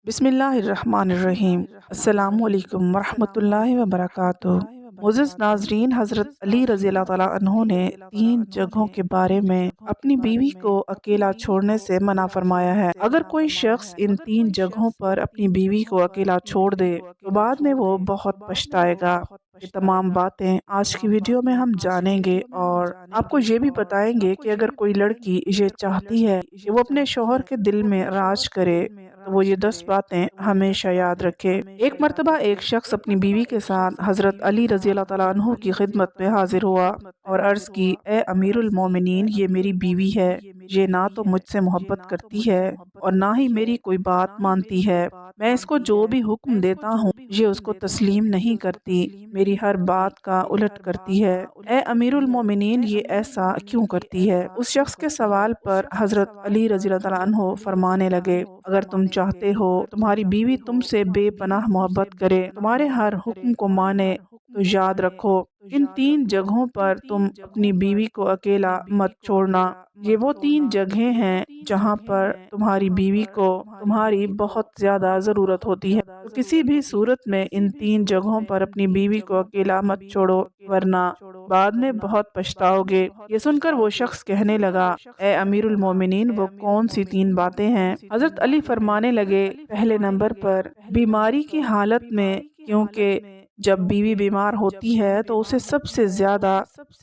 بسم اللہ الرحمن الرحیم۔ السلام علیکم ورحمۃ اللہ وبرکاتہ۔ معزز ناظرین، حضرت علی رضی اللہ تعالیٰ عنہ نے 3 جگہوں کے بارے میں اپنی بیوی کو اکیلا چھوڑنے سے منع فرمایا ہے۔ اگر کوئی شخص ان 3 جگہوں پر اپنی بیوی کو اکیلا چھوڑ دے تو بعد میں وہ بہت پچھتائے گا۔ یہ تمام باتیں آج کی ویڈیو میں ہم جانیں گے اور آپ کو یہ بھی بتائیں گے کہ اگر کوئی لڑکی یہ چاہتی ہے کہ وہ اپنے شوہر کے دل میں راج کرے تو وہ یہ 10 باتیں ہمیشہ یاد رکھے۔ ایک مرتبہ ایک شخص اپنی بیوی کے ساتھ حضرت علی رضی اللہ تعالیٰ عنہ کی خدمت میں حاضر ہوا اور عرض کی، اے امیر المومنین، یہ میری بیوی ہے، یہ نہ تو مجھ سے محبت کرتی ہے اور نہ ہی میری کوئی بات مانتی ہے۔ میں اس کو جو بھی حکم دیتا ہوں یہ اس کو تسلیم نہیں کرتی، میری ہر بات کا الٹ کرتی ہے۔ اے امیر المومنین، یہ ایسا کیوں کرتی ہے؟ اس شخص کے سوال پر حضرت علی رضی اللہ تعالیٰ عنہ فرمانے لگے، اگر تم چاہتے ہو تمہاری بیوی تم سے بے پناہ محبت کرے، تمہارے ہر حکم کو مانے، تو یاد رکھو ان 3 جگہوں پر تم اپنی بیوی کو اکیلا مت چھوڑنا۔ یہ وہ 3 جگہیں ہیں جہاں پر تمہاری بیوی کو تمہاری بہت زیادہ ضرورت ہوتی ہے، تو کسی بھی صورت میں ان 3 جگہوں پر اپنی بیوی کو اکیلا مت چھوڑو، ورنہ بعد میں بہت پچھتاؤ گے۔ یہ سن کر وہ شخص کہنے لگا، اے امیر المومنین، وہ کون سی 3 باتیں ہیں؟ حضرت علی فرمانے لگے، پہلے نمبر پر بیماری کی حالت میں، کیونکہ جب بیوی بیمار ہوتی ہے تو اسے سب سے زیادہ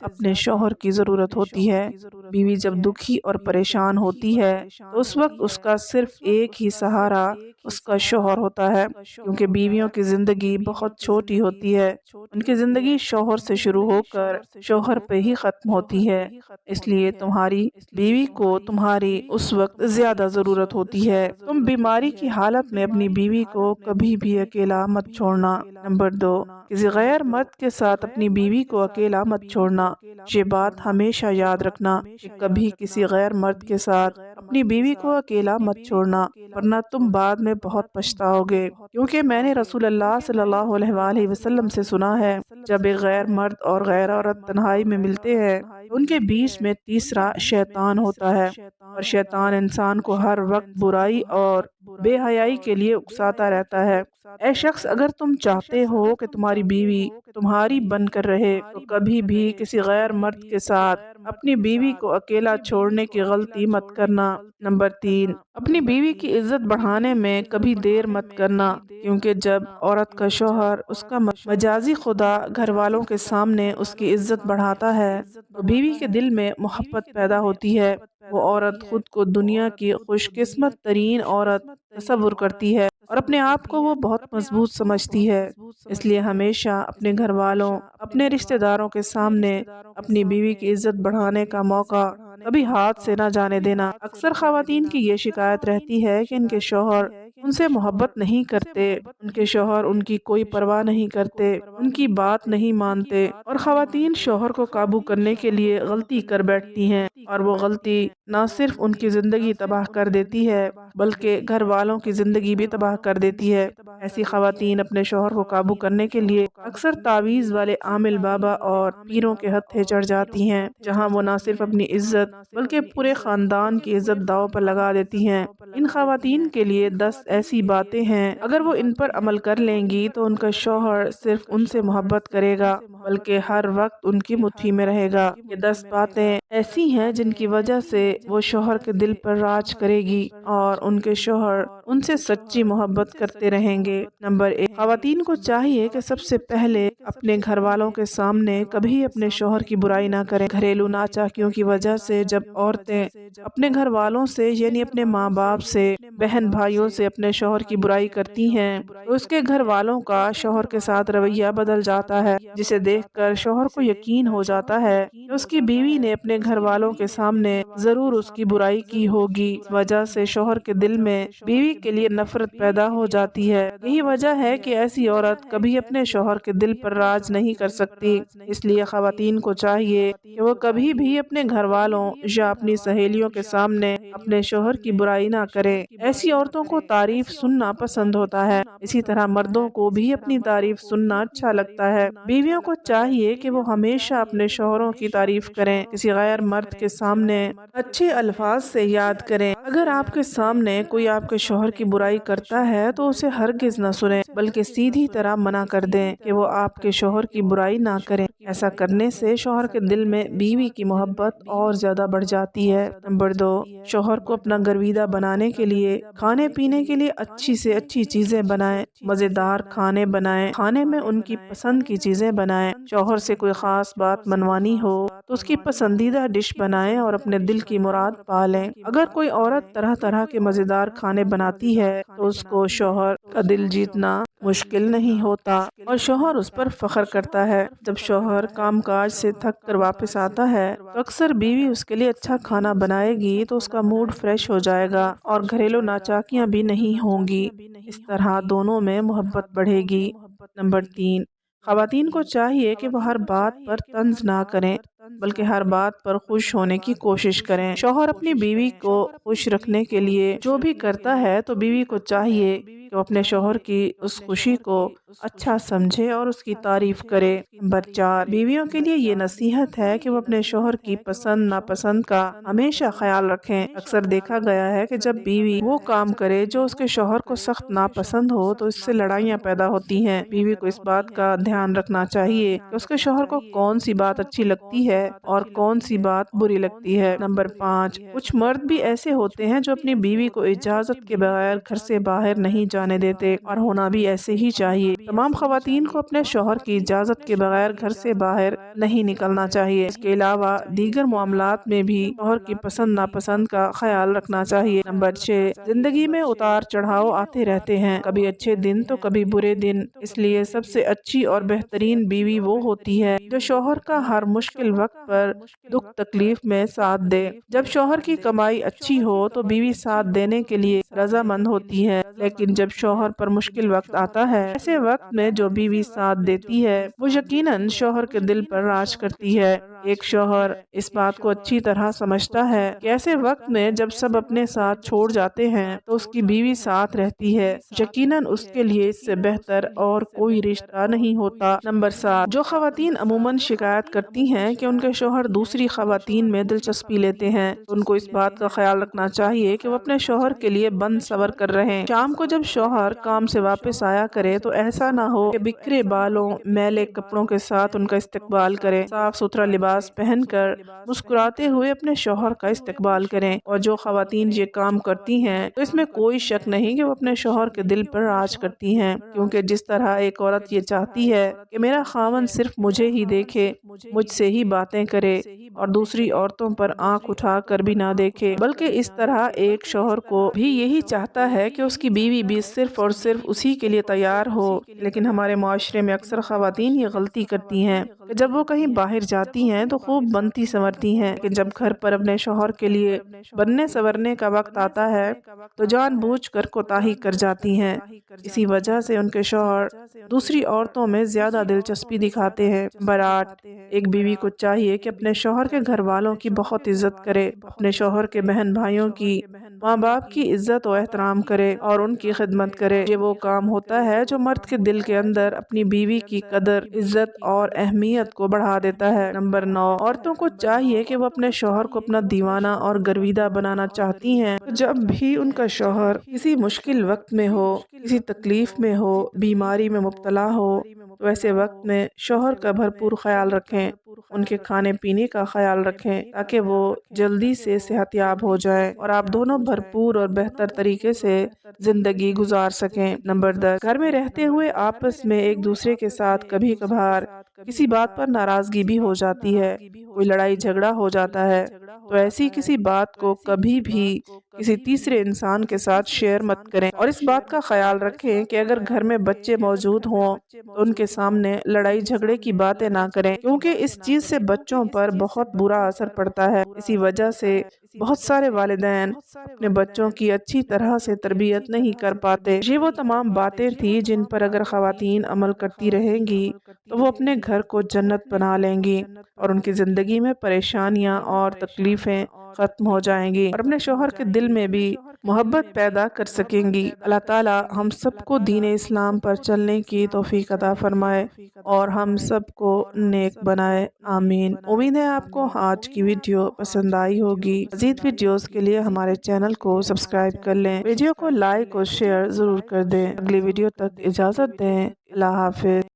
اپنے شوہر کی ضرورت ہوتی ہے۔ بیوی جب دکھی اور پریشان ہوتی ہے تو اس وقت اس کا صرف ایک ہی سہارا اس کا شوہر ہوتا ہے، کیونکہ بیویوں کی زندگی بہت چھوٹی ہوتی ہے، ان کی زندگی شوہر سے شروع ہو کر شوہر پہ ہی ختم ہوتی ہے، اس لیے تمہاری بیوی کو تمہاری اس وقت زیادہ ضرورت ہوتی ہے۔ تم بیماری کی حالت میں اپنی بیوی کو کبھی بھی اکیلا مت چھوڑنا۔ نمبر 2، کسی غیر مرد کے ساتھ اپنی بیوی کو اکیلا مت چھوڑنا۔ یہ بات ہمیشہ یاد رکھنا کہ کبھی کسی غیر مرد کے ساتھ اپنی بیوی کو اکیلا مت چھوڑنا، ورنہ تم بعد میں بہت پچھتاؤ گے، کیونکہ میں نے رسول اللہ صلی اللہ علیہ وآلہ وسلم سے سنا ہے، جب ایک غیر مرد اور غیر عورت تنہائی میں ملتے ہیں ان کے بیچ میں تیسرا شیطان ہوتا ہے، اور شیطان انسان کو ہر وقت برائی اور بے حیائی کے لیے اکساتا رہتا ہے۔ اے شخص، اگر تم چاہتے ہو کہ تمہاری بیوی تمہاری بن کر رہے تو کبھی بھی کسی غیر مرد کے ساتھ اپنی بیوی کو اکیلا چھوڑنے کی غلطی مت کرنا۔ نمبر 3، اپنی بیوی کی عزت بڑھانے میں کبھی دیر مت کرنا، کیونکہ جب عورت کا شوہر اس کا مجازی خدا گھر والوں کے سامنے اس کی عزت بڑھاتا ہے تو بیوی کے دل میں محبت پیدا ہوتی ہے۔ وہ عورت خود کو دنیا کی خوش قسمت ترین عورت تصور کرتی ہے اور اپنے آپ کو وہ بہت مضبوط سمجھتی ہے، اس لیے ہمیشہ اپنے گھر والوں، اپنے رشتہ داروں کے سامنے اپنی بیوی کی عزت بڑھانے کا موقع کبھی ہاتھ سے نہ جانے دینا۔ اکثر خواتین کی یہ شکایت رہتی ہے کہ ان کے شوہر ان سے محبت نہیں کرتے، ان کے شوہر ان کی کوئی پرواہ نہیں کرتے، ان کی بات نہیں مانتے، اور خواتین شوہر کو قابو کرنے کے لیے غلطی کر بیٹھتی ہیں، اور وہ غلطی نہ صرف ان کی زندگی تباہ کر دیتی ہے بلکہ گھر والوں کی زندگی بھی تباہ کر دیتی ہے۔ ایسی خواتین اپنے شوہر کو قابو کرنے کے لیے اکثر تعویذ والے عامل بابا اور پیروں کے ہتھے چڑھ جاتی ہیں، جہاں وہ نہ صرف اپنی عزت بلکہ پورے خاندان کی عزت داؤ پر لگا دیتی ہیں۔ ان خواتین کے لیے 10 ایسی باتیں ہیں، اگر وہ ان پر عمل کر لیں گی تو ان کا شوہر صرف ان سے محبت کرے گا بلکہ ہر وقت ان کی مٹھی میں رہے گا۔ یہ 10 باتیں ایسی ہیں جن کی وجہ سے وہ شوہر کے دل پر راج کرے گی اور ان کے شوہر ان سے سچی محبت کرتے رہیں گے۔ نمبر 1، خواتین کو چاہیے کہ سب سے پہلے اپنے گھر والوں کے سامنے کبھی اپنے شوہر کی برائی نہ کریں۔ گھریلو ناچاکیوں کی وجہ سے جب عورتیں اپنے گھر والوں سے، یعنی اپنے ماں باپ سے، بہن بھائیوں سے اپنے شوہر کی برائی کرتی ہیں تو اس کے گھر والوں کا شوہر کے ساتھ رویہ بدل جاتا ہے، جسے دیکھ کر شوہر کو یقین ہو جاتا ہے کہ اس کی بیوی نے اپنے گھر والوں کے سامنے ضرور اس کی برائی کی ہوگی۔ اس وجہ سے شوہر کے دل میں بیوی کے لیے نفرت پیدا ہو جاتی ہے۔ یہی وجہ ہے کہ ایسی عورت کبھی اپنے شوہر کے دل پر راج نہیں کر سکتی۔ اس لیے خواتین کو چاہیے کہ وہ کبھی بھی اپنے گھر والوں یا اپنی سہیلیوں کے سامنے اپنے شوہر کی برائی نہ کریں۔ ایسی عورتوں کو تعریف سننا پسند ہوتا ہے، اسی طرح مردوں کو بھی اپنی تعریف سننا اچھا لگتا ہے۔ بیویوں کو چاہیے کہ وہ ہمیشہ اپنے شوہروں کی تعریف کریں، کسی غیر بغیر مرد کے سامنے اچھے الفاظ سے یاد کریں۔ اگر آپ کے سامنے کوئی آپ کے شوہر کی برائی کرتا ہے تو اسے ہرگز نہ سنیں، بلکہ سیدھی طرح منع کر دیں کہ وہ آپ کے شوہر کی برائی نہ کریں۔ ایسا کرنے سے شوہر کے دل میں بیوی کی محبت اور زیادہ بڑھ جاتی ہے۔ نمبر 2، شوہر کو اپنا گرویدہ بنانے کے لیے کھانے پینے کے لیے اچھی سے اچھی چیزیں بنائیں، مزیدار کھانے بنائیں، کھانے میں ان کی پسند کی چیزیں بنائیں۔ شوہر سے کوئی خاص بات منوانی ہو تو اس کی پسندیدہ ڈش بنائیں اور اپنے دل کی مراد پالیں۔ اگر کوئی عورت طرح طرح کے مزیدار کھانے بناتی ہے تو اس کو شوہر کا دل جیتنا مشکل نہیں ہوتا اور شوہر اس پر فخر کرتا ہے۔ جب شوہر کام کاج سے تھک کر واپس آتا ہے تو اکثر بیوی اس کے لیے اچھا کھانا بنائے گی تو اس کا موڈ فریش ہو جائے گا اور گھریلو ناچاکیاں بھی نہیں ہوں گی۔ اس طرح دونوں میں محبت بڑھے گی۔ نمبر 3، خواتین کو چاہیے کہ وہ ہر بات پر طنز نہ کریں، بلکہ ہر بات پر خوش ہونے کی کوشش کریں۔ شوہر اپنی بیوی کو خوش رکھنے کے لیے جو بھی کرتا ہے تو بیوی کو چاہیے کہ وہ اپنے شوہر کی اس خوشی کو اچھا سمجھے اور اس کی تعریف کرے۔ نمبر 4، بیویوں کے لیے یہ نصیحت ہے کہ وہ اپنے شوہر کی پسند ناپسند کا ہمیشہ خیال رکھیں۔ اکثر دیکھا گیا ہے کہ جب بیوی وہ کام کرے جو اس کے شوہر کو سخت ناپسند ہو تو اس سے لڑائیاں پیدا ہوتی ہیں۔ بیوی کو اس بات کا دھیان رکھنا چاہیے کہ اس کے شوہر کو کون سی بات اچھی لگتی ہے اور کون سی بات بری لگتی ہے۔ نمبر 5، کچھ مرد بھی ایسے ہوتے ہیں جو اپنی بیوی کو اجازت کے بغیر گھر سے باہر نہیں جانے دیتے، اور ہونا بھی ایسے ہی چاہیے۔ تمام خواتین کو اپنے شوہر کی اجازت کے بغیر گھر سے باہر نہیں نکلنا چاہیے۔ اس کے علاوہ دیگر معاملات میں بھی شوہر کی پسند ناپسند کا خیال رکھنا چاہیے۔ نمبر 6، زندگی میں اتار چڑھاؤ آتے رہتے ہیں، کبھی اچھے دن تو کبھی برے دن، اس لیے سب سے اچھی اور بہترین بیوی وہ ہوتی ہے جو شوہر کا ہر مشکل وقت پر دکھ تکلیف میں ساتھ دے۔ جب شوہر کی کمائی اچھی ہو تو بیوی ساتھ دینے کے لیے رضامند ہوتی ہے، لیکن جب شوہر پر مشکل وقت آتا ہے، ایسے وقت میں جو بیوی ساتھ دیتی ہے وہ یقیناً شوہر کے دل پر راج کرتی ہے۔ ایک شوہر اس بات کو اچھی طرح سمجھتا ہے کہ ایسے وقت میں جب سب اپنے ساتھ چھوڑ جاتے ہیں تو اس کی بیوی ساتھ رہتی ہے، یقیناً اس کے لیے اس سے بہتر اور کوئی رشتہ نہیں ہوتا۔ نمبر 7، جو خواتین عموماً شکایت کرتی ہیں کہ ان کے شوہر دوسری خواتین میں دلچسپی لیتے ہیں، ان کو اس بات کا خیال رکھنا چاہیے کہ وہ اپنے شوہر کے لیے بند صبر کر رہیں۔ شام کو جب شوہر کام سے واپس آیا کرے تو ایسا نہ ہو کہ بکھرے بالوں، میلے کپڑوں کے ساتھ ان کا استقبال کریں۔ صاف ستھرا لباس پہن کر مسکراتے ہوئے اپنے شوہر کا استقبال کریں، اور جو خواتین یہ کام کرتی ہیں تو اس میں کوئی شک نہیں کہ وہ اپنے شوہر کے دل پر راج کرتی ہیں، کیونکہ جس طرح ایک عورت یہ چاہتی ہے کہ میرا خاوند صرف مجھے ہی دیکھے، مجھ سے ہی باتیں کرے اور دوسری عورتوں پر آنکھ اٹھا کر بھی نہ دیکھے، بلکہ اس طرح ایک شوہر کو بھی یہی چاہتا ہے کہ اس کی بیوی بھی صرف اور صرف اسی کے لیے تیار ہو۔ لیکن ہمارے معاشرے میں اکثر خواتین یہ غلطی کرتی ہیں کہ جب وہ کہیں باہر جاتی ہیں تو خوب بنتی سنورتی ہیں، لیکن جب گھر پر اپنے شوہر کے لیے بننے سنورنے کا وقت آتا ہے تو جان بوجھ کر کوتاہی کر جاتی ہیں۔ اسی وجہ سے ان کے شوہر دوسری عورتوں میں زیادہ دلچسپی دکھاتے ہیں۔ نمبر 8، ایک بیوی کو چاہیے کہ اپنے شوہر کے گھر والوں کی بہت عزت کرے، اپنے شوہر کے بہن بھائیوں کی، ماں باپ کی عزت و احترام کرے اور ان کی خدمت کرے۔ یہ وہ کام ہوتا ہے جو مرد کے دل کے اندر اپنی بیوی کی قدر، عزت اور اہمیت کو بڑھا دیتا ہے۔ نمبر 9، عورتوں کو چاہیے کہ وہ اپنے شوہر کو اپنا دیوانہ اور گرویدہ بنانا چاہتی ہیں تو جب بھی ان کا شوہر کسی مشکل وقت میں ہو، کسی تکلیف میں ہو، بیماری میں مبتلا ہو، تو ایسے وقت میں شوہر کا بھرپور خیال رکھیں، ان کے کھانے پینے کا خیال رکھیں تاکہ وہ جلدی سے صحت یاب ہو جائیں اور آپ دونوں بھرپور اور بہتر طریقے سے زندگی گزار سکیں۔ نمبر 10، گھر میں رہتے ہوئے آپس میں ایک دوسرے کے ساتھ کبھی کبھار کسی بات پر ناراضگی بھی ہو جاتی ہے، کوئی لڑائی جھگڑا ہو جاتا ہے، تو ایسی کسی بات کو کبھی بھی کسی تیسرے انسان کے ساتھ شیئر مت کریں، اور اس بات کا خیال رکھیں کہ اگر گھر میں بچے موجود ہوں تو ان کے سامنے لڑائی جھگڑے کی باتیں نہ کریں، کیونکہ اس چیز سے بچوں پر بہت برا اثر پڑتا ہے۔ اسی وجہ سے بہت سارے والدین اپنے بچوں کی اچھی طرح سے تربیت نہیں کر پاتے۔ یہ وہ تمام باتیں تھیں جن پر اگر خواتین عمل کرتی رہیں گی تو وہ اپنے گھر کو جنت بنا لیں گی اور ان کی زندگی میں پریشانیاں اور تکلیفیں ختم ہو جائیں گی اور اپنے شوہر کے دل میں بھی محبت پیدا کر سکیں گی۔ اللہ تعالیٰ ہم سب کو دین اسلام پر چلنے کی توفیق عطا فرمائے اور ہم سب کو نیک بنائے، آمین۔ امید ہے آپ کو آج کی ویڈیو پسند آئی ہوگی۔ مزید ویڈیوز کے لیے ہمارے چینل کو سبسکرائب کر لیں، ویڈیو کو لائک اور شیئر ضرور کر دیں۔ اگلی ویڈیو تک اجازت دیں، اللہ حافظ۔